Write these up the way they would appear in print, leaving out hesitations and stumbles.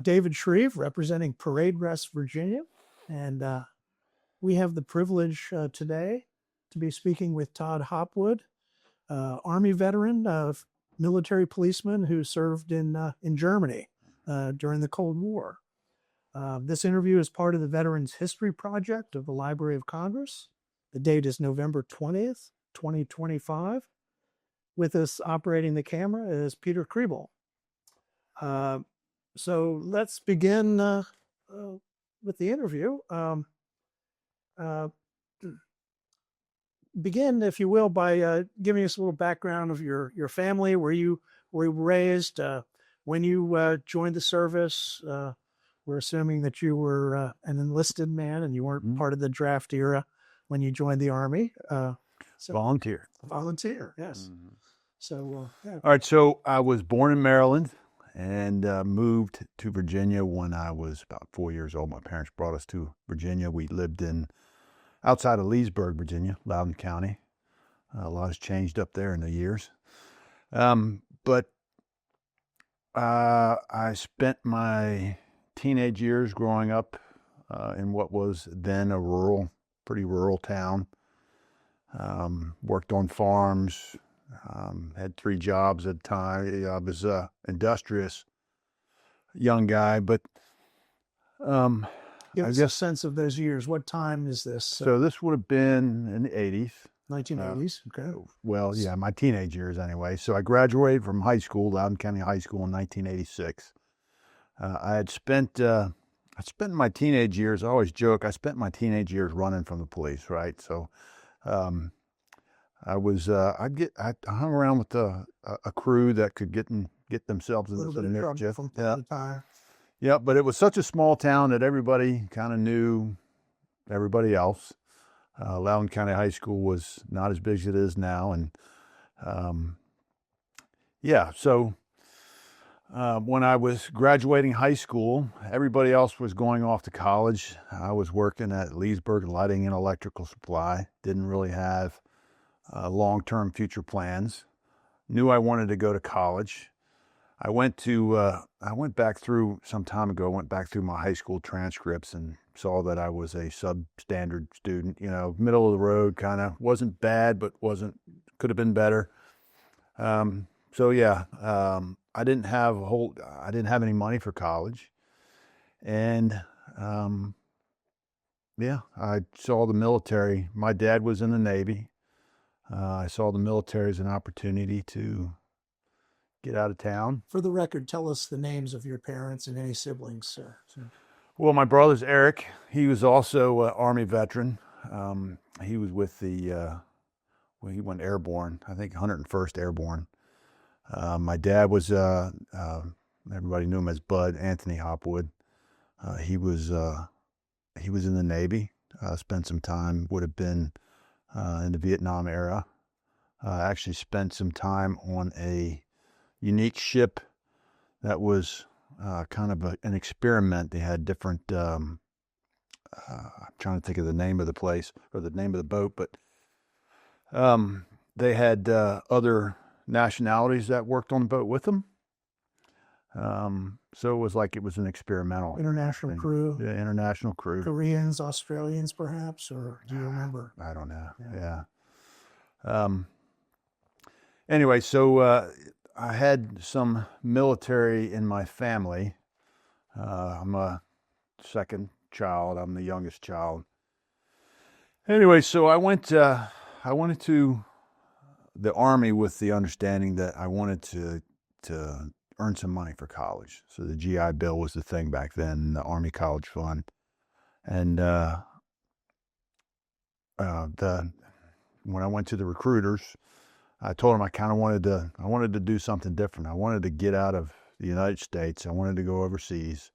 David Shreve, representing Parade Rest, Virginia. And we have the privilege today to be speaking with Todd Hopwood, Army veteran, military policeman who served in Germany during the Cold War. This interview is part of the Veterans History Project of the Library of Congress. The date is November 20th, 2025. With us operating the camera is Peter Kriebel. So let's begin with the interview. Begin, if you will, by giving us a little background of your family, where you were raised, when you joined the service. We're assuming that you were an enlisted man and you weren't part of the draft era when you joined the Army. Volunteer. Volunteer, yes. So, yeah. All right, so I was born in Maryland and moved to Virginia when I was about 4 years old. My parents brought us to Virginia. We lived outside of Leesburg, Virginia, Loudoun County. A lot has changed up there in the years. But I spent my teenage years growing up in what was then a pretty rural town. Worked on farms, had 3 jobs at a time. I was an industrious young guy, but give us a sense of those years. What time is this? So this would have been in the 80s. 1980s, okay. Well, yeah, my teenage years anyway. So I graduated from high school, Loudoun County High School, in 1986. I spent my teenage years, I always joke, I spent my teenage years running from the police, right? So I hung around with a crew that could get themselves into some mischief. Yeah, but it was such a small town that everybody kind of knew everybody else. Loudoun County High School was not as big as it is now, and so when I was graduating high school, everybody else was going off to college. I was working at Leesburg Lighting and Electrical Supply. Didn't really have long-term future plans. Knew I wanted to go to college. I went back through some time ago. Went back through my high school transcripts and saw that I was a substandard student. Middle of the road, kind of. Wasn't bad, but could have been better. I didn't have any money for college, and I saw the military. My dad was in the Navy. I saw the military as an opportunity to get out of town. For the record, tell us the names of your parents and any siblings, sir. Well, my brother's Eric. He was also an Army veteran. He was with he went airborne, I think 101st Airborne. My dad was, everybody knew him as Bud, Anthony Hopwood. He was in the Navy, spent some time, would have been in the Vietnam era. Actually spent some time on a unique ship that was kind of an experiment. They had different, I'm trying to think of the name of the place, or the name of the boat, but they had other nationalities that worked on the boat with them. So it was like it was an experimental. International thing. crew. Yeah, international crew. Koreans, Australians, perhaps, or do you remember? I don't know. Yeah. Anyway, so I had some military in my family. I'm a second child. I'm the youngest child. Anyway, so I went to the Army with the understanding that I wanted to earn some money for college. So the GI Bill was the thing back then, the Army College Fund. And when I went to the recruiters, I told them I kind of wanted to do something different. I wanted to get out of the United States. I wanted to go overseas.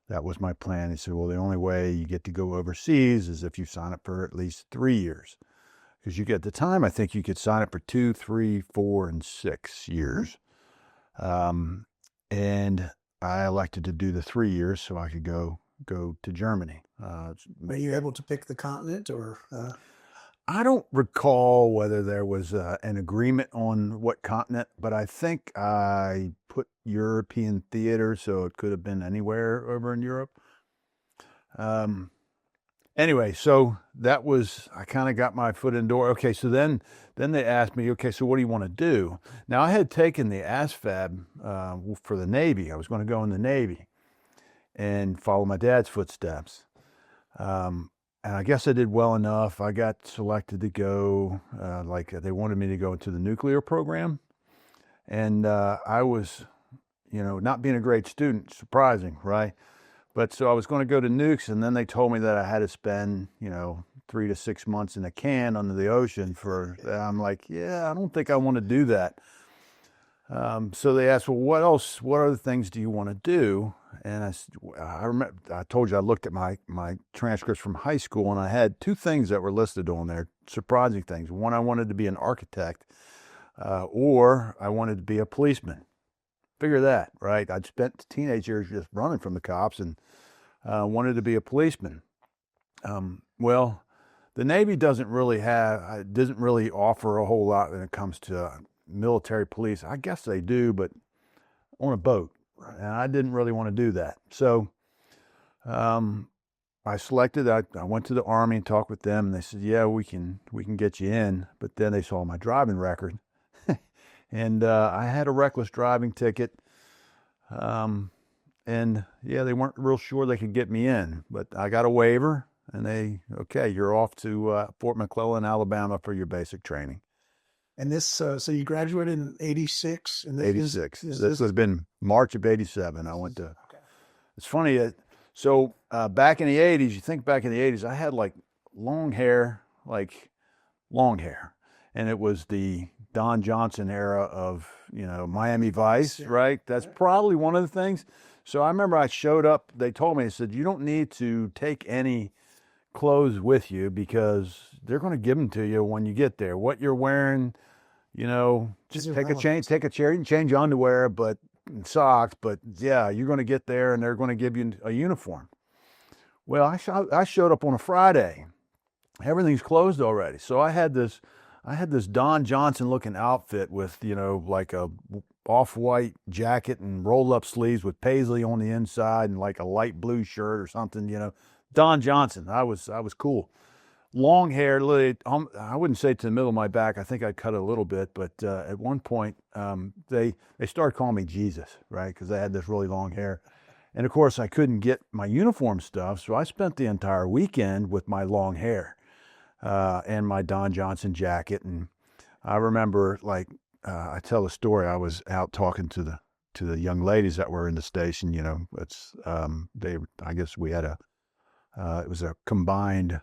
That was my plan. He said, well, the only way you get to go overseas is if you sign up for at least 3 years. Because you get at the time, I think you could sign up for 2, 3, 4, and 6 years. And I elected to do the 3 years so I could go to Germany. Were you able to pick the continent, or? I don't recall whether there was an agreement on what continent, but I think I put European theater, so it could have been anywhere over in Europe. Um, anyway, so that was, I kind of got my foot in the door. Okay, so then they asked me, okay, so what do you want to do? Now, I had taken the ASVAB for the Navy. I was going to go in the Navy and follow my dad's footsteps. And I guess I did well enough. I got selected to go, they wanted me to go into the nuclear program. And I was, not being a great student, surprising, right? But so I was going to go to nukes, and then they told me that I had to spend, 3 to 6 months in a can under the ocean I'm like, yeah, I don't think I want to do that. So they asked, well, what else, what other things do you want to do? And I remember, I told you I looked at my transcripts from high school, and I had 2 things that were listed on there, surprising things. One, I wanted to be an architect, or I wanted to be a policeman. Figure that, right? I'd spent teenage years just running from the cops and wanted to be a policeman. Well, the Navy doesn't really offer a whole lot when it comes to military police. I guess they do, but on a boat. And I didn't really want to do that. So I selected, I went to the Army and talked with them, and they said, yeah, we can get you in. But then they saw my driving record. And I had a reckless driving ticket. And yeah, they weren't real sure they could get me in. But I got a waiver, and okay, you're off to Fort McClellan, Alabama for your basic training. And this, so you graduated in 86? And 86. This has been March of 87. I went to, okay. It's funny. So back in the 80s, you think back in the 80s, I had long hair. And it was the Don Johnson era of, Miami Vice, right? That's probably one of the things. So I remember I showed up, they told me, they said, you don't need to take any clothes with you because they're going to give them to you when you get there. What you're wearing, just take a chair, you can change underwear, and socks, but yeah, you're going to get there and they're going to give you a uniform. Well, I showed up on a Friday. Everything's closed already. So I had this Don Johnson looking outfit with, like a off-white jacket and roll-up sleeves with paisley on the inside and like a light blue shirt or something, Don Johnson. I was cool. Long hair, literally, I wouldn't say to the middle of my back. I think I cut it a little bit, but at one point, they started calling me Jesus, right? Because I had this really long hair. And of course, I couldn't get my uniform stuff, so I spent the entire weekend with my long hair and my Don Johnson jacket. And I remember, I tell the story. I was out talking to the young ladies that were in the station. I guess we had it was a combined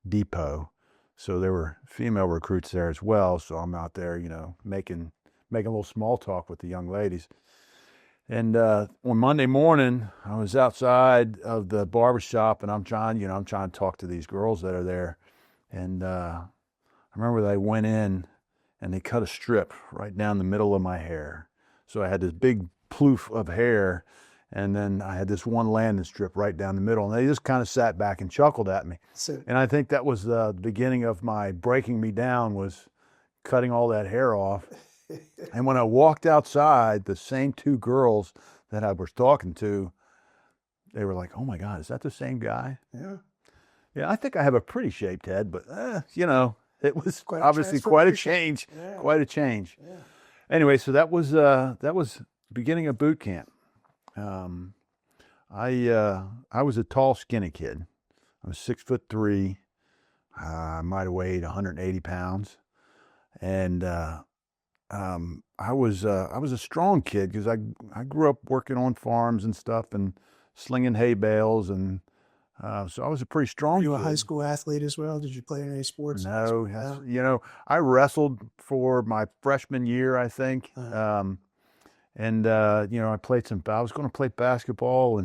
depot, so there were female recruits there as well. So I'm out there, making a little small talk with the young ladies. And on Monday morning, I was outside of the barbershop, and I'm trying to talk to these girls that are there. And I remember they went in and they cut a strip right down the middle of my hair. So I had this big ploof of hair, and then I had this one landing strip right down the middle. And they just kind of sat back and chuckled at me. And I think that was the beginning of my breaking me down, was cutting all that hair off. And when I walked outside, the same 2 girls that I was talking to, they were like, oh my God, is that the same guy? Yeah. Yeah, I think I have a pretty shaped head, but it was obviously quite a change. Yeah. Quite a change. Yeah. Anyway, so that was beginning of boot camp. I was a tall, skinny kid. I was 6'3". I might have weighed 180 pounds, and I was a strong kid because I grew up working on farms and stuff and slinging hay bales, and so I was a pretty strong kid. Were you a high school athlete as well? Did you play in any sports? No. I wrestled for my freshman year, I think. And I played I was going to play basketball,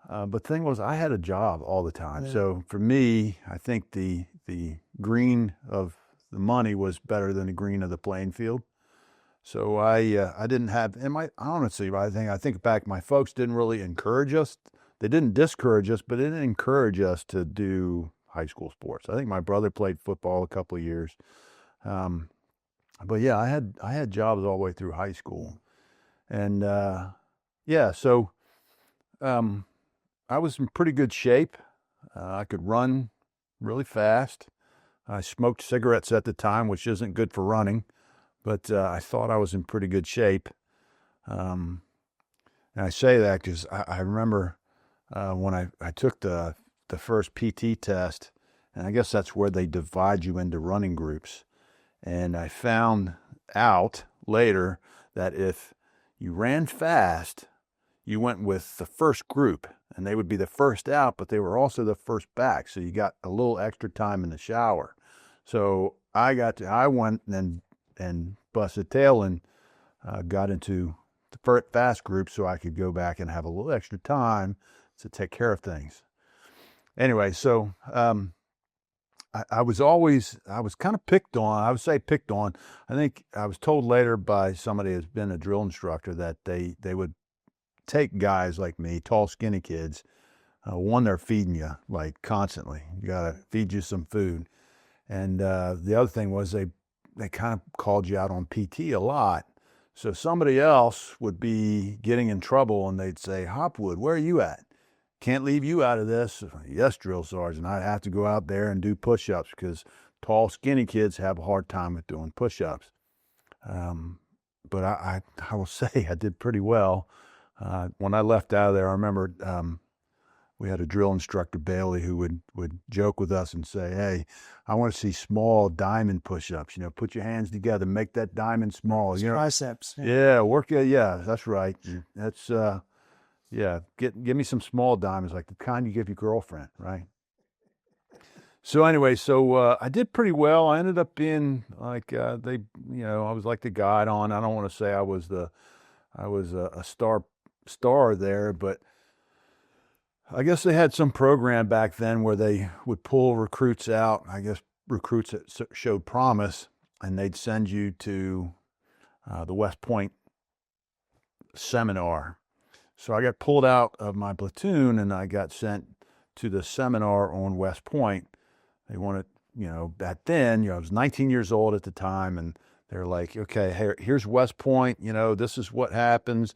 but the thing was, I had a job all the time. Yeah. So for me, I think the green of the money was better than the green of the playing field. So I didn't have, honestly, I think back, my folks didn't really encourage us. They didn't discourage us, but they didn't encourage us to do high school sports. I think my brother played football a couple of years. But yeah, I had jobs all the way through high school. And yeah, so I was in pretty good shape. I could run really fast. I smoked cigarettes at the time, which isn't good for running, but I thought I was in pretty good shape. And I say that because I remember when I took the first PT test, and I guess that's where they divide you into running groups. And I found out later that if you ran fast, you went with the first group, and they would be the first out, but they were also the first back. So you got a little extra time in the shower. So I went and busted tail and got into the fast group so I could go back and have a little extra time to take care of things. Anyway, so I was kind of picked on. I would say picked on. I think I was told later by somebody who's been a drill instructor that they would take guys like me, tall, skinny kids. One, they're feeding you like constantly. You got to feed you some food. And the other thing was they kind of called you out on PT a lot. So somebody else would be getting in trouble and they'd say, Hopwood, where are you at? Can't leave you out of this. Yes, drill sergeant. I'd have to go out there and do push-ups because tall, skinny kids have a hard time with doing push-ups. But I will say I did pretty well. When I left out of there, I remember we had a drill instructor, Bailey, who would joke with us and say, hey, I want to see small diamond push-ups. Put your hands together, make that diamond small. Triceps. Yeah, work it. Yeah, that's right. That's yeah, give me some small diamonds, like the kind you give your girlfriend, right? So anyway, I did pretty well. I ended up being like I was like the guide on. I don't want to say I was a star there, but I guess they had some program back then where they would pull recruits out. I guess recruits that showed promise, and they'd send you to the West Point seminar. So I got pulled out of my platoon and I got sent to the seminar on West Point. They wanted, back then, I was 19 years old at the time, and they're like, okay, here's West Point. This is what happens.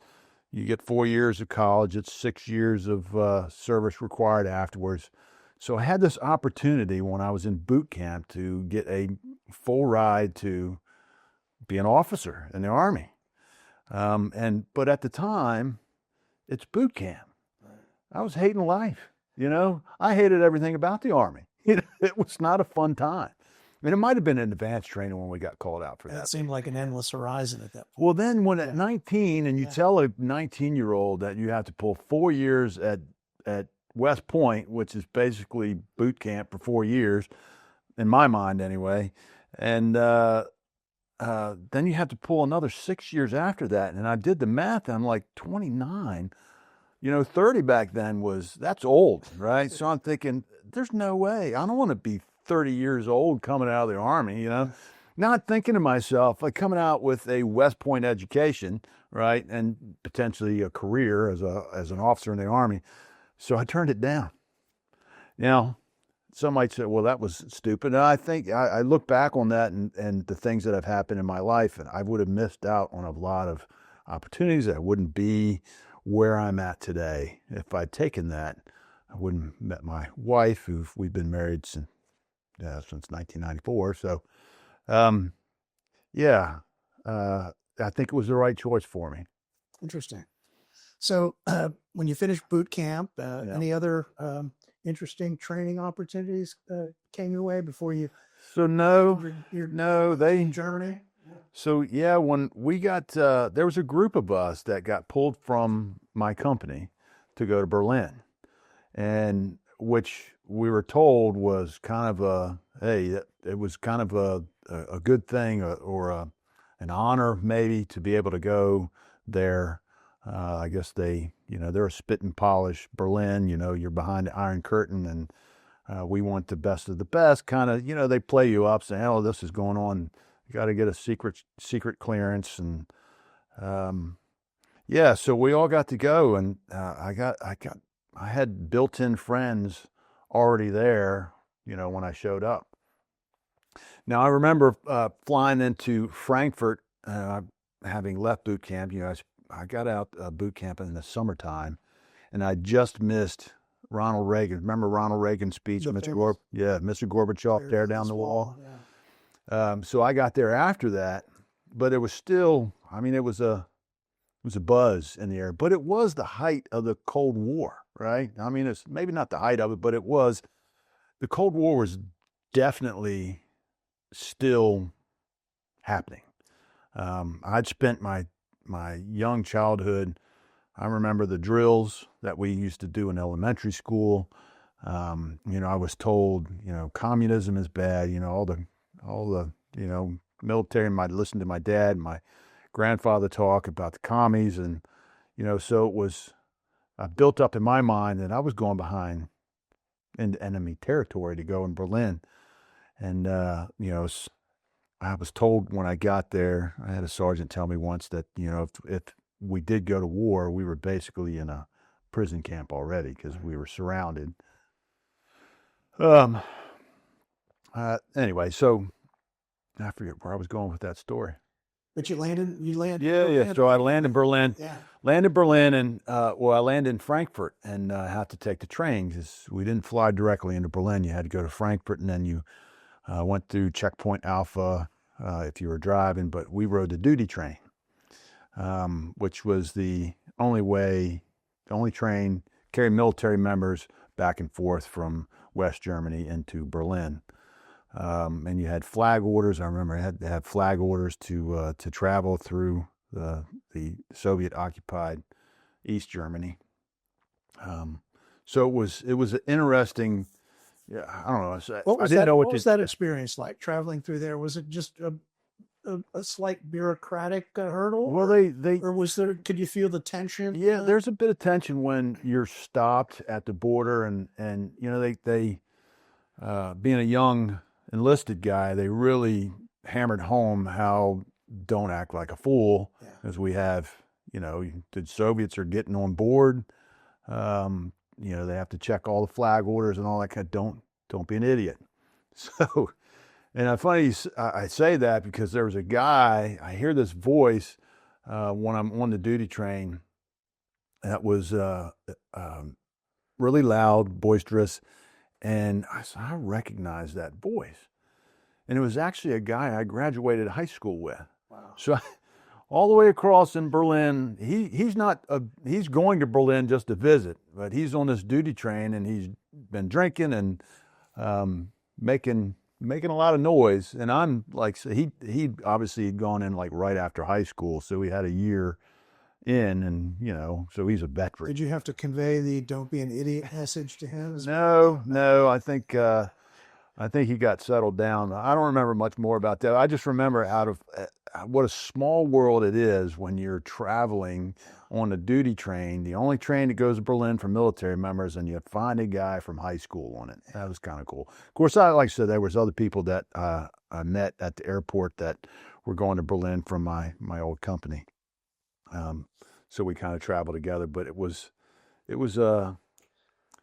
You get 4 years of college. It's 6 years of service required afterwards. So I had this opportunity when I was in boot camp to get a full ride to be an officer in the Army. But at the time, it's boot camp. I was hating life. I hated everything about the Army. It was not a fun time. I mean, it might have been an advanced training when we got called out for that. That seemed like an endless horizon at that point. Well, then when at 19 and you tell a 19-year-old that you have to pull 4 years at West Point, which is basically boot camp for 4 years, in my mind anyway, and then you have to pull another 6 years after that. And I did the math, and I'm like 29. 30 back then that's old, right? So I'm thinking, there's no way. I don't want to be 30 years old coming out of the Army, Not thinking to myself, like coming out with a West Point education, right? And potentially a career as an officer in the Army. So I turned it down. Now, some might say, well, that was stupid. And I think I look back on that and the things that have happened in my life, and I would have missed out on a lot of opportunities. I wouldn't be where I'm at today if I'd taken that. I wouldn't have met my wife, who we've been married since 1994. So, I think it was the right choice for me. Interesting. So when you finished boot camp, any other interesting training opportunities came your way before you? So they in Germany. So yeah, when we got there was a group of us that got pulled from my company to go to Berlin, and which we were told was kind of it was kind of a good thing or an honor maybe to be able to go there. I guess they're a spit and polish Berlin. You're behind the Iron Curtain, and we want the best of the best. Kind of, they play you up, saying, "Oh, this is going on. You got to get a secret clearance." And so we all got to go, and I had built-in friends already there when I showed up. Now I remember flying into Frankfurt, having left boot camp. I got out boot camp in the summertime, and I just missed Ronald Reagan. Remember Ronald Reagan's speech, Mr. Gorbachev there down the wall. Yeah. So I got there after that, but it was still, it was a buzz in the air. But it was the height of the Cold War, right? It's maybe not the height of it, but the Cold War was definitely still happening. I'd spent my young childhood. I remember the drills that we used to do in elementary school. I was told, communism is bad. All the military. I'd listen to my dad and my grandfather talk about the commies, and so it was built up in my mind that I was going behind enemy territory to go in Berlin. And, I was told when I got there, I had a sergeant tell me once that, if we did go to war, we were basically in a prison camp already because we were surrounded. Anyway, so I forget where I was going with that story. But you landed. Yeah. So I landed in Berlin. Yeah. Landed Berlin, and I landed in Frankfurt, and had to take the train because we didn't fly directly into Berlin. You had to go to Frankfurt, and then you went through Checkpoint Alpha if you were driving. But we rode the duty train, which was the only train carried military members back and forth from West Germany into Berlin. And you had flag orders. I remember I had to have flag orders to travel through the Soviet-occupied East Germany. So it was an interesting. Yeah, I don't know. What was that experience like traveling through there? Was it just a slight bureaucratic hurdle? Well, or was there? Could you feel the tension? Yeah, there's a bit of tension when you're stopped at the border, and they being a young enlisted guy, they really hammered home how don't act like a fool, as we have, the Soviets are getting on board. They have to check all the flag orders and all that kind of, don't be an idiot. So, and funny I say that because there was a guy, I hear this voice when I'm on the duty train that was really loud, boisterous, and I recognized that voice. And it was actually a guy I graduated high school with. Wow. So all the way across in Berlin, he's going to Berlin just to visit, but he's on this duty train, and he's been drinking and making a lot of noise. And I'm like, so he obviously had gone in like right after high school, so he had a year in, and so he's a veteran. Did you have to convey the "don't be an idiot" message to him? No. I think he got settled down. I don't remember much more about that. I just remember out of what a small world it is when you're traveling on a duty train, the only train that goes to Berlin for military members, and you find a guy from high school on it. That was kind of cool. Of course, like I said, there was other people that I met at the airport that were going to Berlin from my old company. So we kind of traveled together, but it was an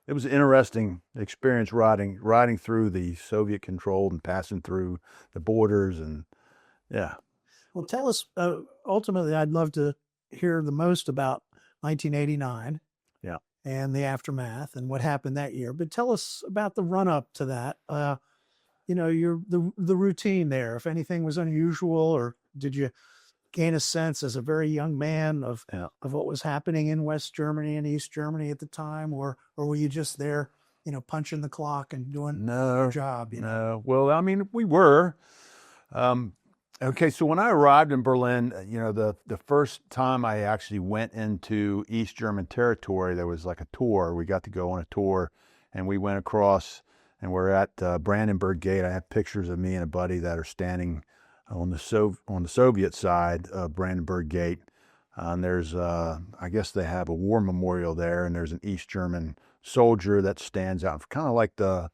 interesting experience riding through the Soviet controlled and passing through the borders, and yeah. Well, tell us, ultimately, I'd love to hear the most about 1989. Yeah. And the aftermath and what happened that year. But tell us about the run up to that. The routine there, if anything was unusual, or did you gain a sense as a very young man of what was happening in West Germany and East Germany at the time, or were you just there, punching the clock and doing your job? No. Well, we were. Okay, so when I arrived in Berlin, the first time I actually went into East German territory, there was like a tour. We got to go on a tour, and we went across, and we're at Brandenburg Gate. I have pictures of me and a buddy that are standing on the Soviet side of Brandenburg Gate. And there's, I guess they have a war memorial there, and there's an East German soldier that stands out, kind of like the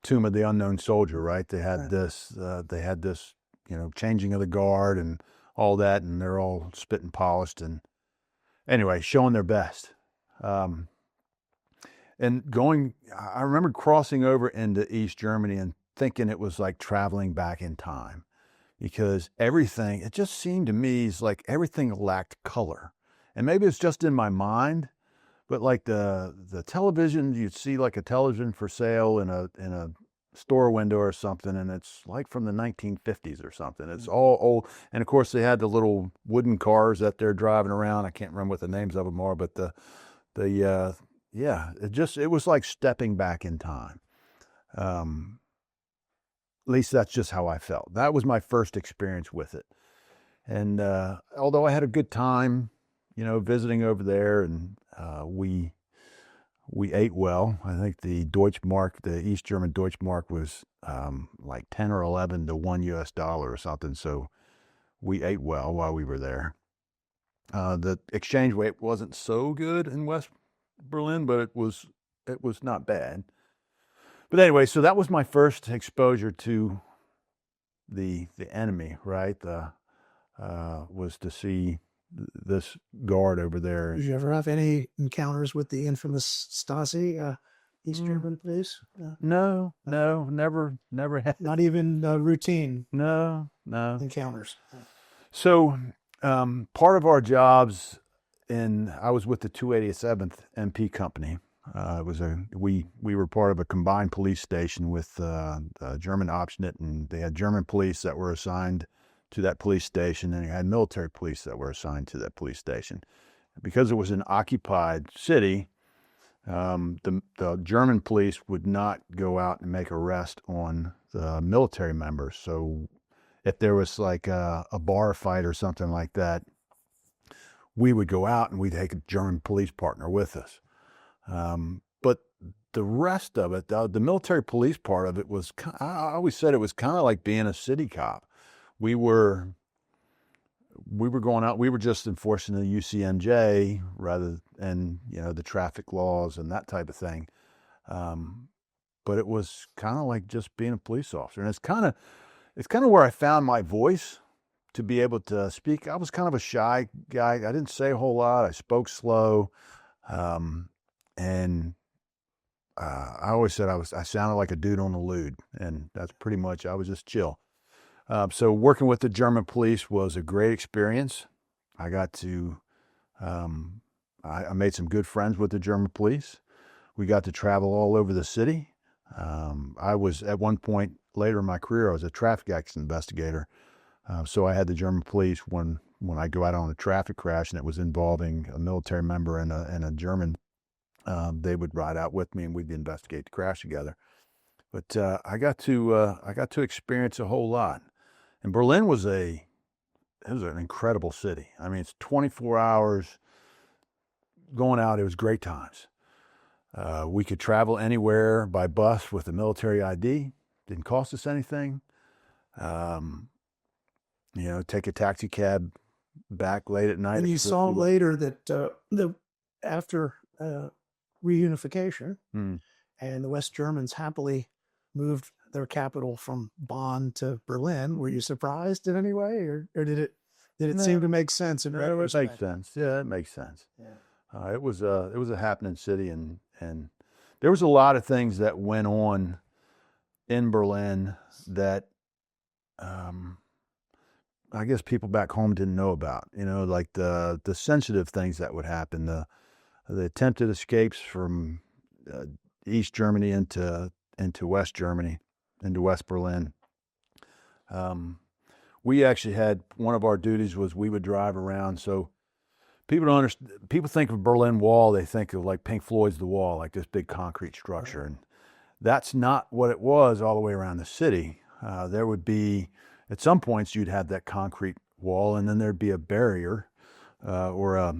Tomb of the Unknown Soldier, right? They had this, changing of the guard and all that, and they're all spit and polished, and anyway, showing their best. And I remember crossing over into East Germany and thinking it was like traveling back in time, because it just seemed to me as like everything lacked color. And maybe it's just in my mind, but like the television, you'd see like a television for sale in a store window or something, and it's like from the 1950s or something. It's all old. And of course they had the little wooden cars that they're driving around. I can't remember what the names of them are, but yeah, it was like stepping back in time. At least that's just how I felt. That was my first experience with it. And although I had a good time, visiting over there, and we ate well. I think the Deutschmark, the East German Deutschmark, was like 10 or 11 to $1 or something. So we ate well while we were there. The exchange rate wasn't so good in West Berlin, but it was not bad. But anyway, so that was my first exposure to the enemy, right? Was to see this guard over there. Did you ever have any encounters with the infamous Stasi, East German police? No, never had. Not even routine No. encounters. So part of our jobs I was with the 287th MP company. We were part of a combined police station with the German Abschnitt, and they had German police that were assigned to that police station, and they had military police that were assigned to that police station. Because it was an occupied city, the German police would not go out and make arrest on the military members. So if there was like a bar fight or something like that, we would go out and we'd take a German police partner with us. But the rest of it, the military police part of it was, I always said it was kind of like being a city cop. We were going out, we were just enforcing the UCMJ and the traffic laws and that type of thing. But it was kind of like just being a police officer. And it's kind of where I found my voice to be able to speak. I was kind of a shy guy. I didn't say a whole lot. I spoke slow. And I always said I sounded like a dude on the lewd, and that's pretty much, I was just chill. So working with the German police was a great experience. I got to, I made some good friends with the German police. We got to travel all over the city. I was, at one point later in my career, I was a traffic accident investigator. So I had the German police when I go out on a traffic crash and it was involving a military member and a German, they would ride out with me and we'd investigate the crash together. But I got to experience a whole lot. And Berlin was an incredible city. I mean, it's 24 hours going out. It was great times. We could travel anywhere by bus with a military ID. Didn't cost us anything. Take a taxi cab back late at night. And you saw later that after reunification, and the West Germans happily moved their capital from Bonn to Berlin. Were you surprised in any way, or did it seem to make sense? It makes sense. Yeah, it makes sense. Yeah. It was a happening city, and there was a lot of things that went on in Berlin that I guess people back home didn't know about. Like the sensitive things that would happen, the attempted escapes from East Germany into West Germany, into West Berlin. We actually had, one of our duties was we would drive around. So people don't understand. People think of Berlin Wall, they think of like Pink Floyd's The Wall, like this big concrete structure, and that's not what it was all the way around the city. There would be, at some points, you'd have that concrete wall, and then there'd be a barrier or a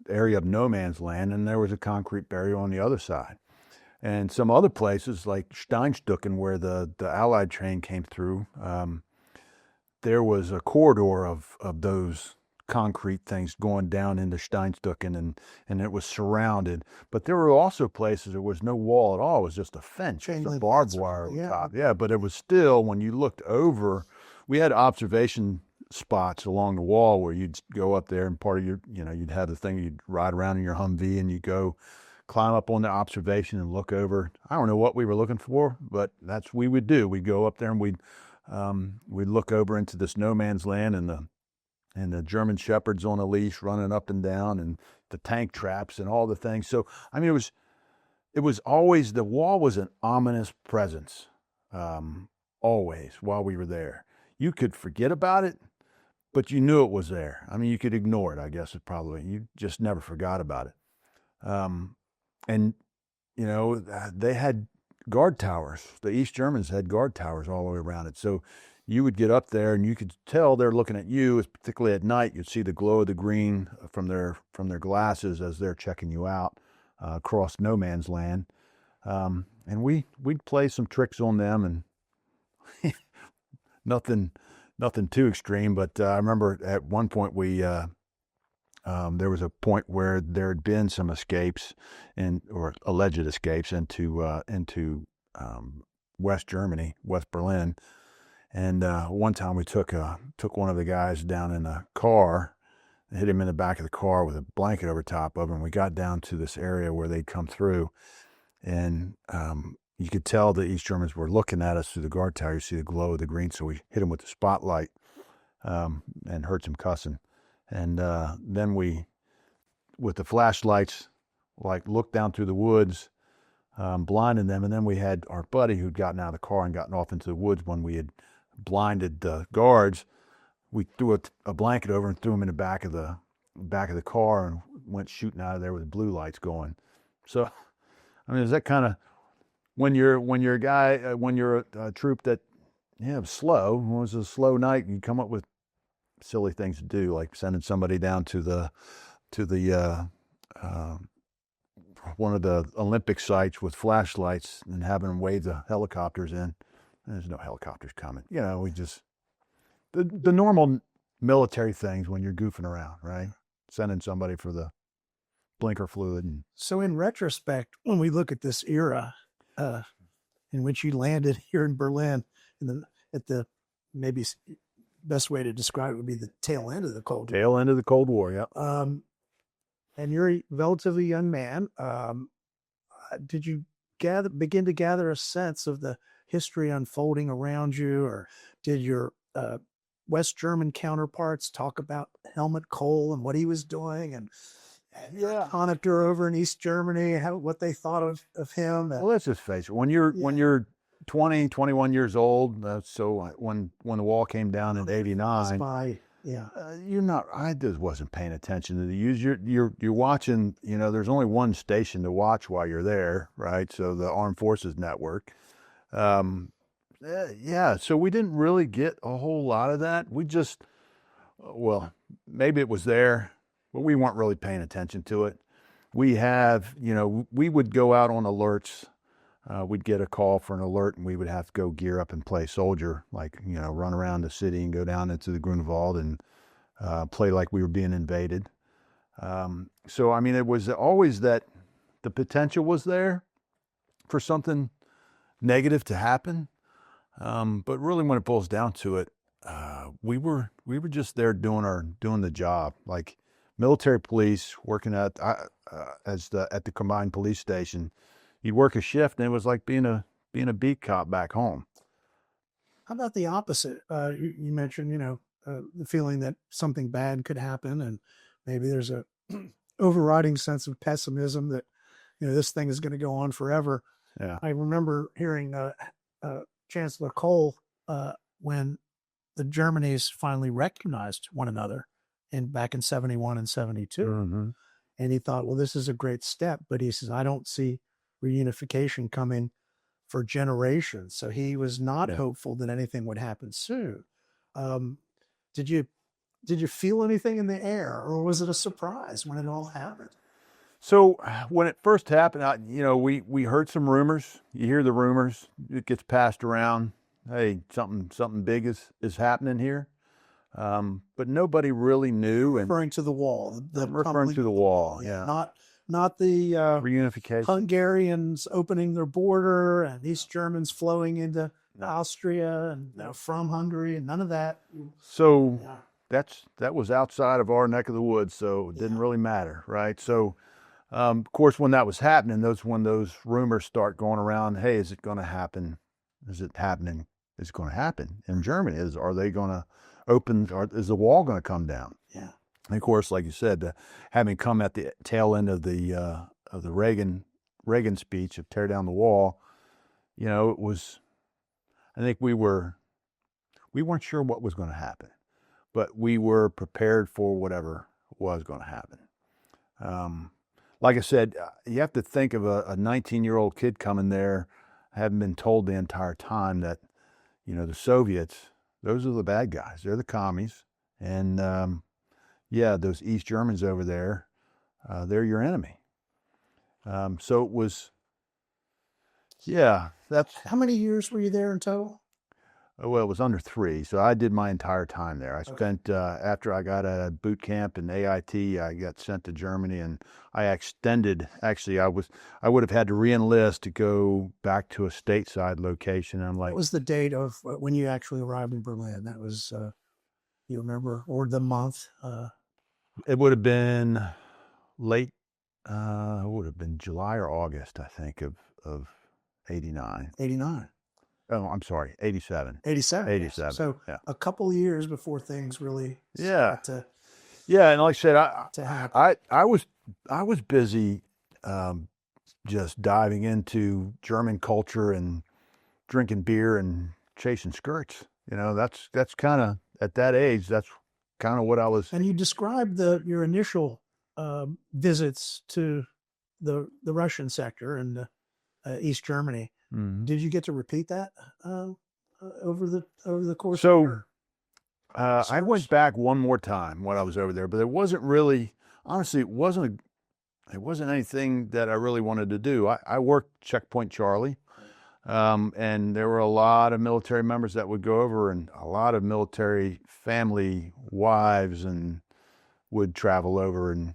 area of no man's land, and there was a concrete barrier on the other side. And some other places like Steinstücken, where the Allied train came through, there was a corridor of those concrete things going down into Steinstücken, and it was surrounded. But there were also places there was no wall at all. It was just a fence, a barbed wire on top. Yeah, but it was still, when you looked over, we had observation spots along the wall where you'd go up there, and part of your, you'd have the thing, you'd ride around in your Humvee and you go climb up on the observation and look over. I don't know what we were looking for, but that's what we would do. We'd go up there and we'd look over into this no man's land, and the German shepherds on a leash running up and down, and the tank traps and all the things. So I mean, it was always, the wall was an ominous presence, always while we were there. You could forget about it, but you knew it was there. I mean, you could ignore it, I guess. You just never forgot about it. And you know, they had guard towers. The East Germans had guard towers all the way around it. So you would get up there and you could tell they're looking at you, particularly at night. You'd see the glow of the green from their glasses as they're checking you out across no man's land. And we'd play some tricks on them, and nothing too extreme. But I remember at one point there was a point where there had been some escapes, or alleged escapes into West Germany, West Berlin. And one time we took one of the guys down in a car, hit him in the back of the car with a blanket over top of him. We got down to this area where they'd come through, and you could tell the East Germans were looking at us through the guard tower. You see the glow of the green, so we hit him with the spotlight and heard some cussing. And then we, with the flashlights, like looked down through the woods, blinded them. And then we had our buddy who'd gotten out of the car and gotten off into the woods. When we had blinded the guards, we threw a blanket over and threw him in the back of the car and went shooting out of there with blue lights going. So, I mean, is that kind of, when you're a guy, when you're a troop that, slow, when it was a slow night, you come up with silly things to do, like sending somebody down to the one of the Olympic sites with flashlights and having them wave the helicopters in. There's no helicopters coming. We just, the normal military things when you're goofing around, right? Sending somebody for the blinker fluid. So in retrospect, when we look at this era in which you landed here in Berlin, at the maybe best way to describe it would be the tail end of the Cold War. Tail end of the Cold War, yeah. And you're a relatively young man. Did you begin to gather a sense of the history unfolding around you, or did your West German counterparts talk about Helmut Kohl and what he was doing, and Honecker over in East Germany, what they thought of him? Well, let's just face it. When you're 20, 21 years old, so when the wall came down in '89, I just wasn't paying attention to the news. You're watching. There's only one station to watch while you're there, right? So the Armed Forces Network. So we didn't really get a whole lot of that. We just, maybe it was there, but we weren't really paying attention to it. We would go out on alerts. We'd get a call for an alert, and we would have to go gear up and play soldier, like, run around the city and go down into the Grunewald and play like we were being invaded. So, I mean, it was always that the potential was there for something negative to happen. But really, when it boils down to it, we were just there doing the job, like military police working at the combined police station. You'd work a shift, and it was like being a beat cop back home. How about the opposite? You mentioned, the feeling that something bad could happen, and maybe there's a overriding sense of pessimism that, this thing is going to go on forever. Yeah. I remember hearing Chancellor Kohl when the Germanys finally recognized one another back in 71 and 72. Mm-hmm. And he thought, well, this is a great step, but he says, I don't see reunification coming for generations. So he was not hopeful that anything would happen soon. Did you feel anything in the air, or was it a surprise when it all happened? So when it first happened, we heard some rumors. You hear the rumors, it gets passed around. Hey, something big is happening here. But nobody really knew. Referring to the wall. Referring to the wall, yeah. Not the reunification. Hungarians opening their border and East Germans flowing into Austria and from Hungary, and none of that. So that was outside of our neck of the woods, so it didn't really matter, right? So Of course, when that was happening, when those rumors start going around, hey, is it going to happen? Is it happening? Is it going to happen in Germany? Are they going to open? Is the wall going to come down? Yeah. And of course, like you said, having come at the tail end of the Reagan speech of tear down the wall, it was. I think we weren't sure what was going to happen, but we were prepared for whatever was going to happen. Like I said, you have to think of a 19-year-old kid coming there, having been told the entire time that, the Soviets, those are the bad guys. They're the commies. And, those East Germans over there, they're your enemy. So it was, that's... How many years were you there in total? Well, it was under 3, so I did my entire time there. I spent, after I got out of boot camp in AIT, I got sent to Germany, and I extended, actually, I would have had to re-enlist to go back to a stateside location. I'm like... What was the date of when you actually arrived in Berlin? That was, you remember, or the month? It would have been late, it would have been July or August, I think, of 89. 89. Oh, I'm sorry, 87. 87. 87. So a couple of years before things really start to and like I said, to happen. I was busy just diving into German culture and drinking beer and chasing skirts. That's kind of, at that age, that's kind of what I was. And you described your initial visits to the Russian sector in East Germany. Mm-hmm. Did you get to repeat that over the course? So I went back one more time when I was over there, but it wasn't really, honestly, it wasn't anything that I really wanted to do. I worked Checkpoint Charlie, and there were a lot of military members that would go over, and a lot of military family wives and would travel over and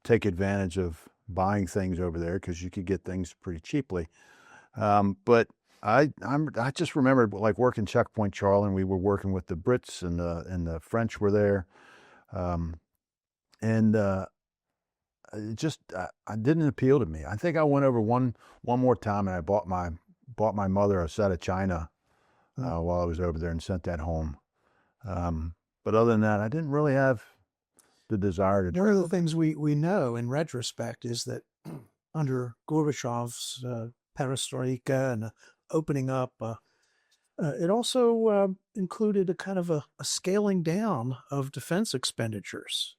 take advantage of buying things over there because you could get things pretty cheaply. But I just remembered like working Checkpoint Charlie, and we were working with the Brits and the French were there, it just didn't appeal to me. I think I went over one more time, and I bought my mother a set of china while I was over there and sent that home. But other than that, I didn't really have the desire to. One of the things we know in retrospect is that under Gorbachev's perestroika and opening up, it also included a kind of a scaling down of defense expenditures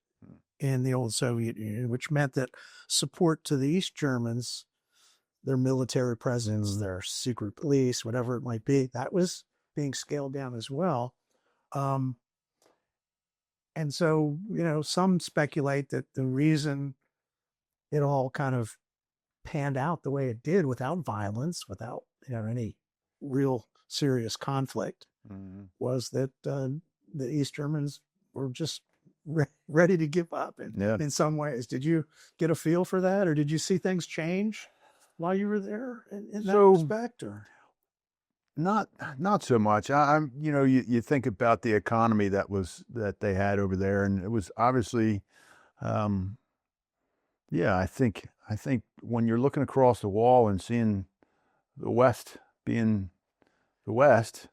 in the old Soviet Union, which meant that support to the East Germans, their military presence, their secret police, whatever it might be, that was being scaled down as well. And so, some speculate that the reason it all kind of panned out the way it did without violence, without any real serious conflict, was that the East Germans were just ready to give up in some ways. Did you get a feel for that, or did you see things change while you were there in that respect? Or not so much. You think about the economy that they had over there, and it was obviously, I think when you're looking across the wall and seeing the West being the West,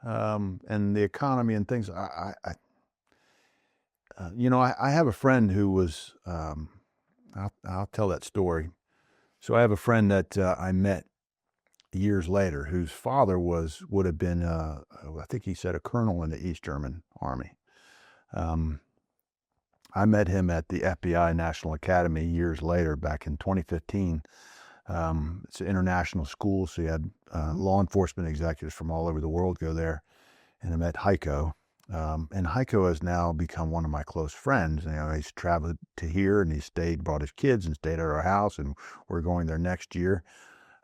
and the economy and things, I have a friend who was, I'll tell that story. So I have a friend that I met years later, whose father would have been, I think he said, a colonel in the East German Army. I met him at the FBI National Academy years later, back in 2015. It's an international school, so you had law enforcement executives from all over the world go there. And I met Heiko. And Heiko has now become one of my close friends. He's traveled to here, and he brought his kids and stayed at our house, and we're going there next year.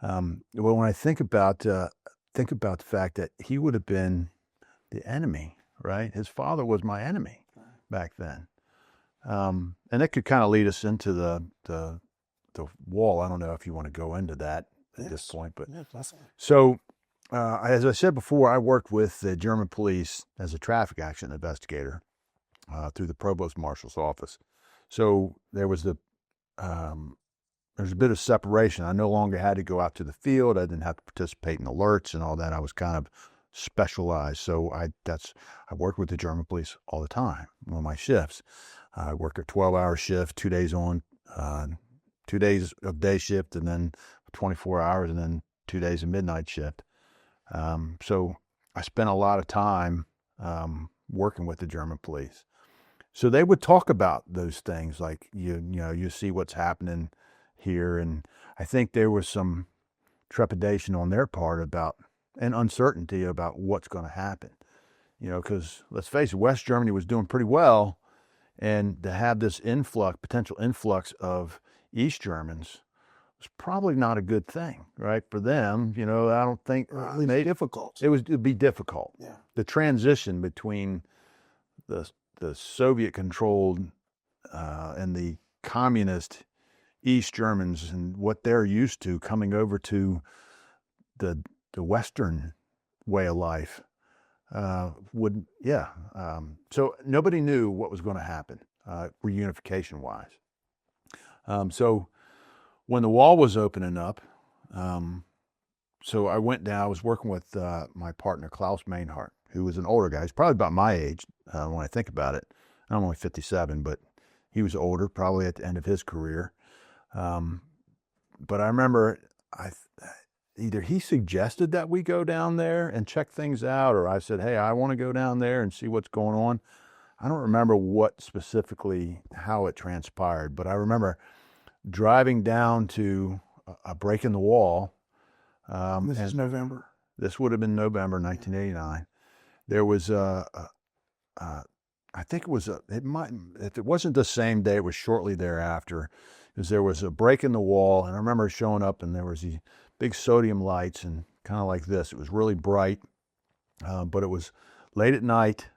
Well, when I think about the fact that he would have been the enemy, right? His father was my enemy back then. And that could kind of lead us into the wall. I don't know if you want to go into that at this point, but so as I said before, I worked with the German police as a traffic accident investigator through the provost marshal's office. So there was there's a bit of separation. I no longer had to go out to the field. I didn't have to participate in alerts and all that. I was kind of specialized. So I worked with the German police all the time on my shifts. I worked a 12-hour shift, 2 days on, 2 days of day shift, and then 24 hours, and then 2 days of midnight shift. So I spent a lot of time working with the German police. So they would talk about those things, like you see what's happening here, and I think there was some trepidation on their part about, and uncertainty about what's going to happen. Because let's face it, West Germany was doing pretty well, and to have this potential influx of East Germans was probably not a good thing, right? For them, I don't think at least difficult. It'd be difficult. Yeah. The transition between the Soviet-controlled and the communist East Germans and what they're used to coming over to the Western way of life so nobody knew what was going to happen reunification-wise. So when the wall was opening up, so I went down. I was working with my partner Klaus Mainhardt, who was an older guy. He's probably about my age when I think about it. I'm only 57, but he was older, probably at the end of his career. But I remember either he suggested that we go down there and check things out, or I said, hey, I want to go down there and see what's going on. I don't remember what specifically, how it transpired, but I remember driving down to a break in the wall. This is November. This would have been November 1989. There was I think if it wasn't the same day, it was shortly thereafter, because there was a break in the wall, and I remember showing up, and there was these big sodium lights, and kind of like this. It was really bright, but it was late at night,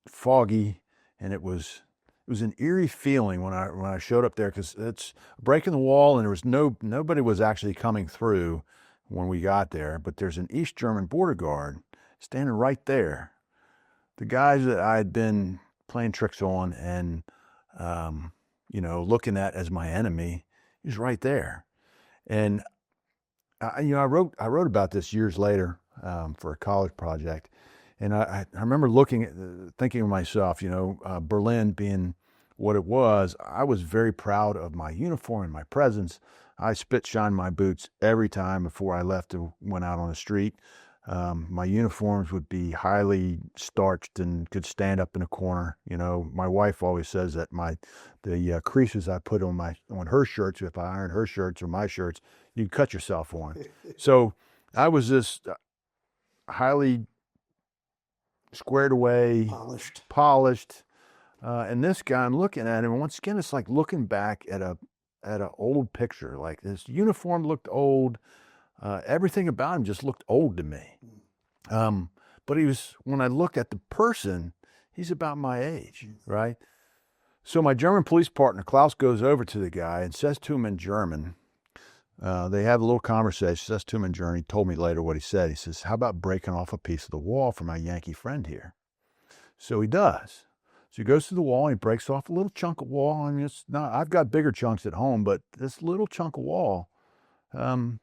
foggy, and it was an eerie feeling when I showed up there, because it's a break in the wall, and there was nobody was actually coming through when we got there, but there's an East German border guard standing right there. The guys that I had been playing tricks on and looking at as my enemy, he was right there. And I wrote about this years later for a college project, and I remember thinking to myself, Berlin being what it was, I was very proud of my uniform and my presence. I shined my boots every time before I left and went out on the street. My uniforms would be highly starched and could stand up in a corner. My wife always says that the creases I put on her shirts, if I iron her shirts or my shirts, you cut yourself on. So I was this highly squared away, polished. And this guy, I'm looking at him, and once again, it's like looking back at an old picture. Like, his uniform looked old. Everything about him just looked old to me. But when I looked at the person, he's about my age, right? So my German police partner, Klaus, goes over to the guy and says to him in German, they have a little conversation, says to him in German, he told me later what he said. He says, how about breaking off a piece of the wall for my Yankee friend here? So he does. So he goes to the wall and he breaks off a little chunk of wall. I mean, I've got bigger chunks at home, but this little chunk of wall,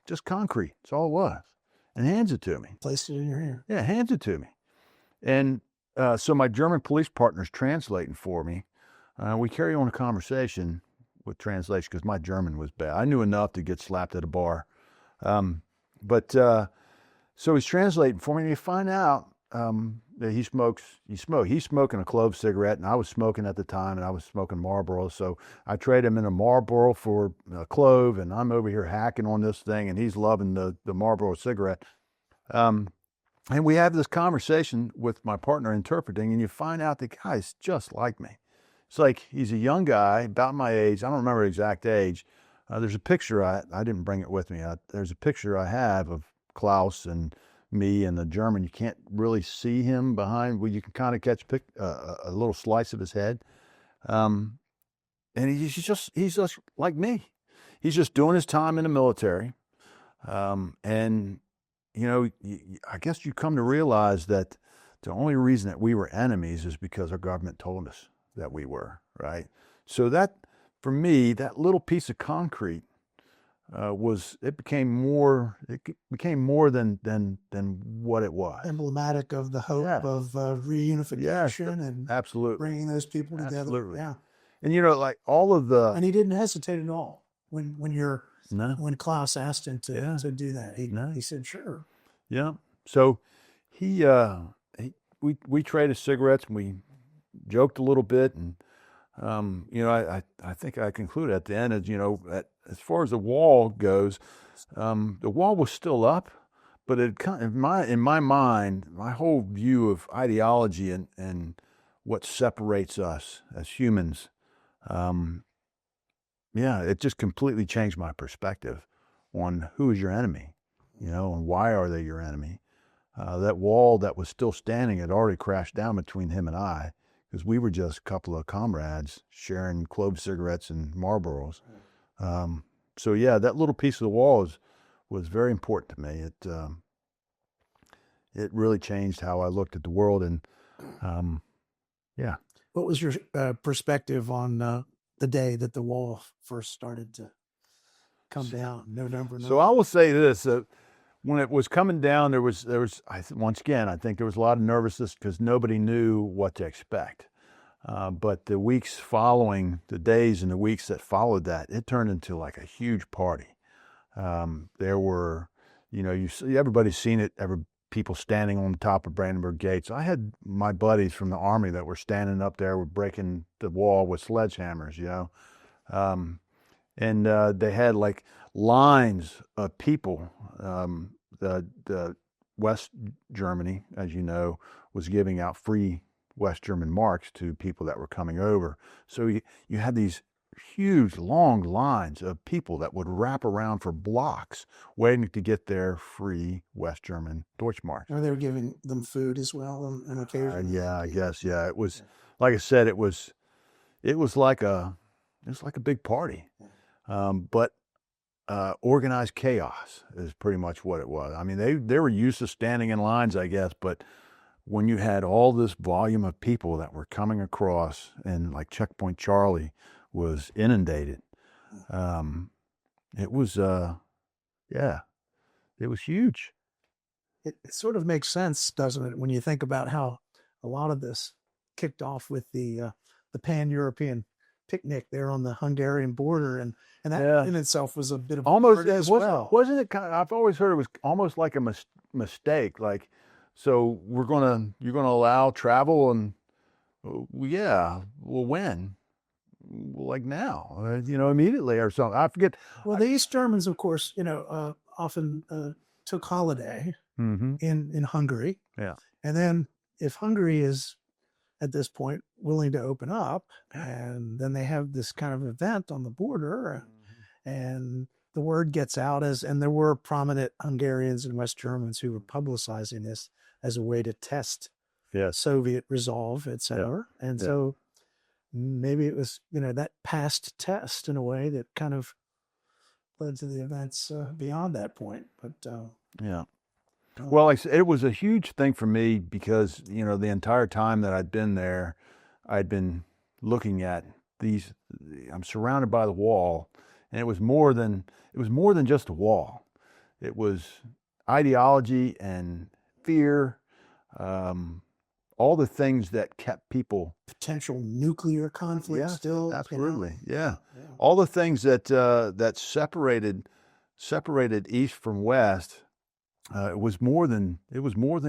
just concrete. That's all it was. And hands it to me. Placed it in your hand. Yeah, hands it to me. And so my German police partner's translating for me. We carry on a conversation with translation because my German was bad. I knew enough to get slapped at a bar. So he's translating for me, and you find out that he's smoking a clove cigarette, and I was smoking at the time, and I was smoking Marlboro. So I trade him in a Marlboro for a clove, and I'm over here hacking on this thing, and he's loving the Marlboro cigarette. And we have this conversation with my partner interpreting, and you find out the guy's just like me. It's like he's a young guy, about my age. I don't remember the exact age. There's a picture, I didn't bring it with me. There's a picture I have of Klaus and me and the German. You can't really see him behind. Well, you can kind of catch a little slice of his head. And he's just like me. He's just doing his time in the military. And, I guess you come to realize that the only reason that we were enemies is because our government told us that we were, right? So that for me, that little piece of concrete became more than what it was. Emblematic of the hope of reunification and absolutely bringing those people together. Absolutely. Yeah. And like all of the, and he didn't hesitate at all when no, when Klaus asked him to do that. No. He said, sure. Yeah. So we traded cigarettes, and we joked a little bit, and I think I concluded at the end is, as far as the wall goes, the wall was still up, but in my mind, my whole view of ideology and what separates us as humans, it just completely changed my perspective on who is your enemy, and why are they your enemy. That wall that was still standing had already crashed down between him and I, because we were just a couple of comrades sharing clove cigarettes and Marlboros. So that little piece of the wall was very important to me. It really changed how I looked at the world, and What was your perspective on the day that the wall first started to come down, November 9th? So I will say this: when it was coming down, there was once again, I think there was a lot of nervousness because nobody knew what to expect. But the days and the weeks that followed that, it turned into like a huge party. There were, everybody's seen it, people standing on the top of Brandenburg Gates. I had my buddies from the Army that were standing up there, were breaking the wall with sledgehammers, and they had like lines of people. The West Germany, as you know, was giving out free West German marks to people that were coming over. So you had these huge, long lines of people that would wrap around for blocks waiting to get their free West German Deutschmarks. Or they were giving them food as well on occasion? Yeah, I guess. Yeah, it was, like I said, it was like a big party. But organized chaos is pretty much what it was. I mean, they were used to standing in lines, I guess, but when you had all this volume of people that were coming across, and like Checkpoint Charlie was inundated, it was it was huge. It sort of makes sense, doesn't it, when you think about how a lot of this kicked off with the pan-European picnic there on the Hungarian border, and that in itself was a bit of almost as well. Wasn't it I've always heard it was almost like a mistake, like, so you're gonna allow travel, and well, when? Like now, immediately or something. I forget. Well, the East Germans, of course, often took holiday in Hungary. Yeah. And then if Hungary is at this point willing to open up, and then they have this kind of event on the border, and the word gets out, and there were prominent Hungarians and West Germans who were publicizing this as a way to test Soviet resolve, etc. And so maybe it was, that past test in a way that kind of led to the events beyond that point. But well, it was a huge thing for me because, the entire time that I'd been there, I'd been looking at these. I'm surrounded by the wall, and it was more than just a wall. It was ideology and fear, all the things that kept people. Potential nuclear conflict still. Absolutely, all the things that separated East from West. It was more than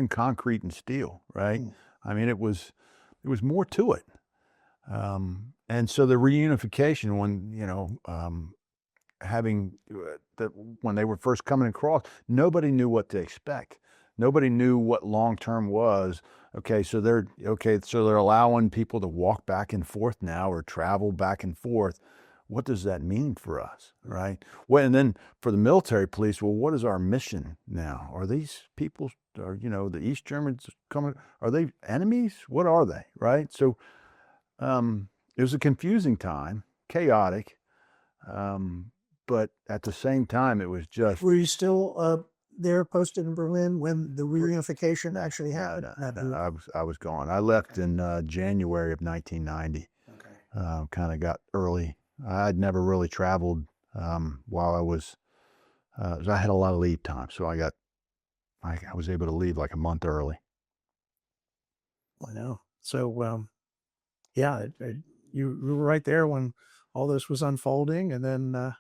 concrete and steel, right? I mean, it was more to it. And so the reunification, when when they were first coming across, nobody knew what to expect. Nobody knew what long term was. So they're allowing people to walk back and forth now, or travel back and forth. What does that mean for us, right? Well, and then for the military police, well, what is our mission now? Are these people, the East Germans coming? Are they enemies? What are they, right? So it was a confusing time, chaotic, but at the same time, it was just. Were you still there, posted in Berlin when the reunification actually happened? I was gone. I left in January of 1990. Okay. Kind of got early I'd never really traveled while I was. I had a lot of leave time, so I was able to leave like a month early. I know. So, yeah, you were right there when all this was unfolding, and then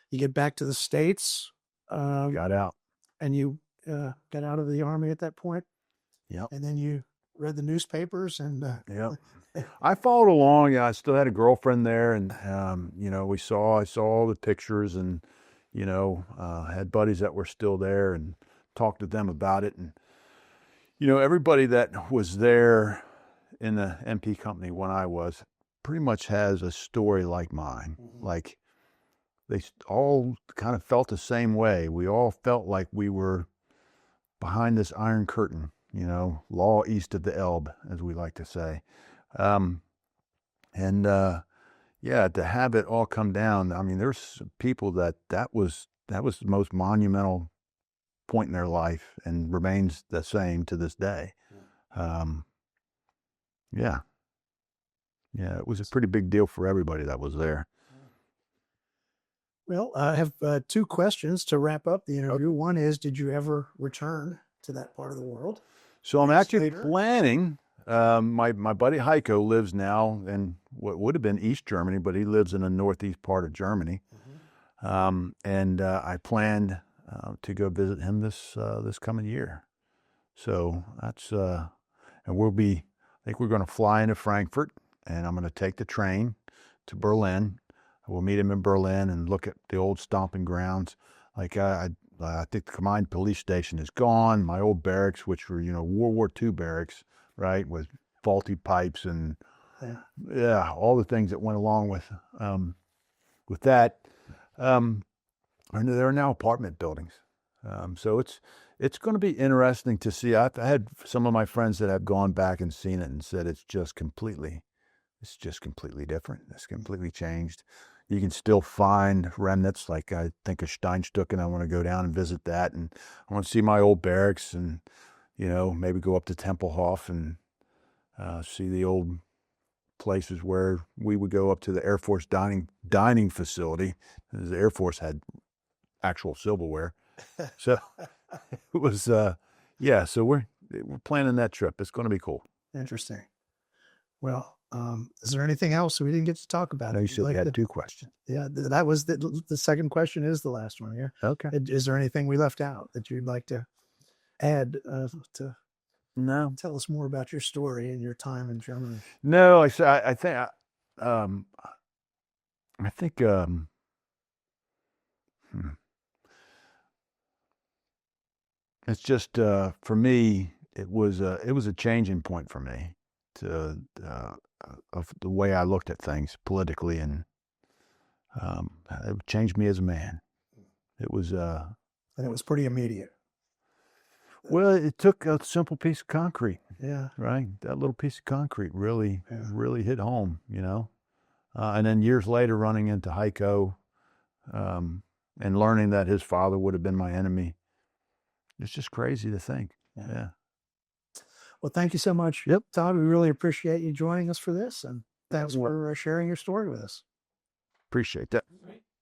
you get back to the States, Got out. and you got out of the Army at that point, Yep. and then you read the newspapers, and Yep. I followed along. I still had a girlfriend there, and I saw all the pictures, and had buddies that were still there, and talked to them about it, and everybody that was there in the MP company when I was pretty much has a story like mine. Like they all kind of felt the same way. We all felt like we were behind this iron curtain, law east of the Elbe, as we like to say. And to have it all come down, I mean, there's people that was the most monumental point in their life and remains the same to this day. Yeah. It was a pretty big deal for everybody that was there. Well, I have two questions to wrap up the interview. One is, did you ever return to that part of the world? So I'm actually planning. My buddy Heiko lives now in what would have been East Germany, but he lives in the northeast part of Germany. And I planned to go visit him this coming year. So that's and I think we're going to fly into Frankfurt, and I'm going to take the train to Berlin. We'll meet him in Berlin and look at the old stomping grounds. Like I think the combined police station is gone. My old barracks, which were World War II barracks, right, with faulty pipes and all the things that went along with that. And there are now apartment buildings. So it's going to be interesting to see. I've had some of my friends that have gone back and seen it and said it's just completely different. It's completely changed. You can still find remnants, like I think of Steinstücken. I want to go down and visit that, and I want to see my old barracks, and maybe go up to Tempelhof and see the old places where we would go up to the Air Force dining facility. The Air Force had actual silverware, so it was So we're planning that trip. It's going to be cool. Interesting. Well, is there anything else we didn't get to talk about? No, you said you had two questions. Yeah, that was the second question is the last one here. Okay. Is there anything we left out that you'd like to add to No. tell us more about your story and your time in Germany? No, I think it's just for me, it was a changing point for me of the way I looked at things politically, and it changed me as a man. It was and it was pretty immediate. Well, it took a simple piece of concrete. Yeah. Right. That little piece of concrete really hit home, and then years later running into Heiko, and learning that his father would have been my enemy. It's just crazy to think. Yeah. Well, thank you so much. Yep. Todd, we really appreciate you joining us for this, and thanks for sharing your story with us. Appreciate that.